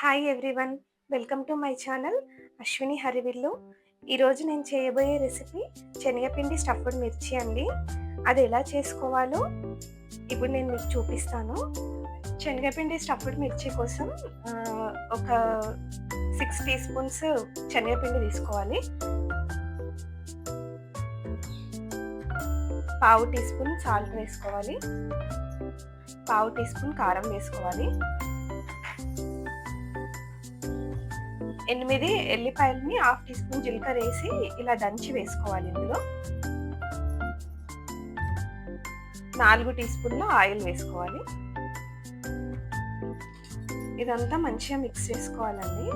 Hi everyone, welcome to my channel Ashwini హరివిల్లు. ఈరోజు నేను చేయబోయే రెసిపీ శనగపిండి స్టఫ్డ్ మిర్చి అండి. అది ఎలా చేసుకోవాలో ఇప్పుడు నేను మీకు చూపిస్తాను. శనగపిండి స్టఫ్డ్ మిర్చి కోసం ఒక 6 టీ స్పూన్స్ శనగపిండి తీసుకోవాలి. పావు టీ స్పూన్ సాల్ట్ వేసుకోవాలి. పావు టీ స్పూన్ కారం వేసుకోవాలి. 8 ఎల్లిపాయలని హాఫ్ టీ స్పూన్ జీలకర్ర వేసి ఇలా దంచి వేసుకోవాలి. ఇందులో 4 టీ స్పూన్ల ఆయిల్ వేసుకోవాలి. ఇదంతా మంచిగా మిక్స్ చేసుకోవాలండి.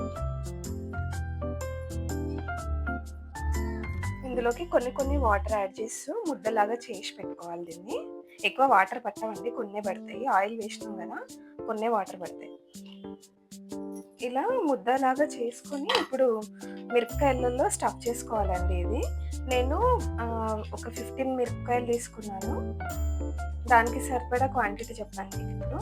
ఇందులోకి కొన్ని వాటర్ యాడ్ చేస్తూ ముద్దలాగా చేసి పెట్టుకోవాలి. దీన్ని ఎక్కువ వాటర్ పట్టవండి, కొన్నే పడతాయి. ఆయిల్ వేసినాం కదా, కొన్నే వాటర్ పడతాయి. ఇలా ముద్దలాగా చేసుకొని ఇప్పుడు మిరపకాయలలో స్టఫ్ చేసుకోవాలండి. ఇది నేను ఒక 15 మిరపకాయలు తీసుకున్నాను. దానికి సరిపడా క్వాంటిటీ చెప్పండి. ఇప్పుడు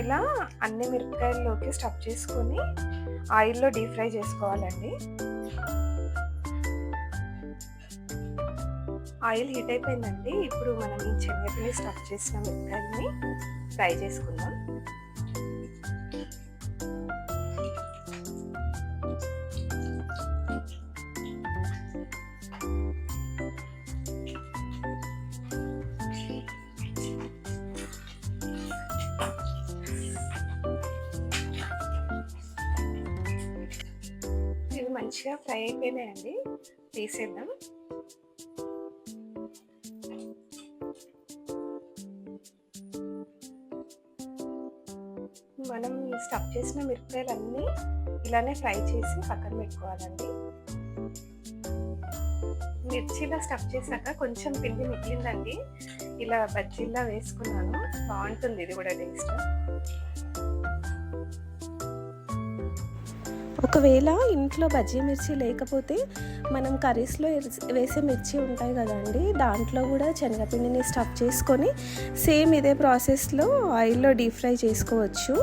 ఇలా అన్ని మిరపకాయల్లోకి స్టఫ్ చేసుకొని ఆయిల్లో డీప్ ఫ్రై చేసుకోవాలండి. ఆయిల్ హీట్ అయిపోయిందండి. ఇప్పుడు మనం ఈ శనగపిండి స్టఫ్ చేసిన మిరపకాయలని ఫ్రై చేసుకుందాం. ఇవి మంచిగా ఫ్రై అయిపోయినాయండి, తీసేద్దాం. మనం స్టఫ్ చేసిన మిరపకాయలన్నీ ఇలానే ఫ్రై చేసి పక్కన పెట్టుకోవాలండి. మిర్చిలా స్టఫ్ చేశాక కొంచెం పిండి మిగిలిందండి, ఇలా బజ్జీలా వేసుకున్నాను. బాగుంటుంది ఇది కూడా టేస్ట్. ఒకవేళ ఇంట్లో బజ్జీ మిర్చి లేకపోతే మనం కర్రీస్లో వేసే మిర్చి ఉంటాయి కదండి, దాంట్లో కూడా శనగపిండిని స్టఫ్ చేసుకొని సేమ్ ఇదే ప్రాసెస్లో ఆయిల్లో డీప్ ఫ్రై చేసుకోవచ్చు.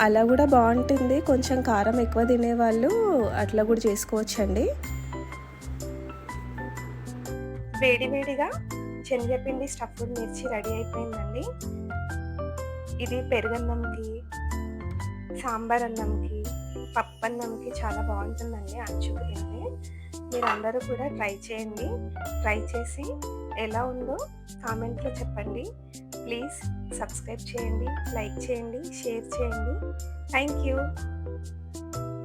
అలా కూడా బాగుంటుంది. కొంచెం కారం ఎక్కువ తినేవాళ్ళు అట్లా కూడా చేసుకోవచ్చండి. వేడివేడిగా శనగపిండి స్టఫ్డ్ మిర్చి రెడీ అయిపోయిందండి. ఇది పెరుగన్నంకి, సాంబార్ అన్నంకి, పప్పన్నంకి చాలా బాగుంటుందండి అంచుకు తింటే. మీరందరూ కూడా ట్రై చేయండి. ట్రై చేసి ఎలా ఉందో కామెంట్లో చెప్పండి. ప్లీజ్ సబ్స్క్రైబ్ చేయండి, లైక్ చేయండి, షేర్ చేయండి. Thank you.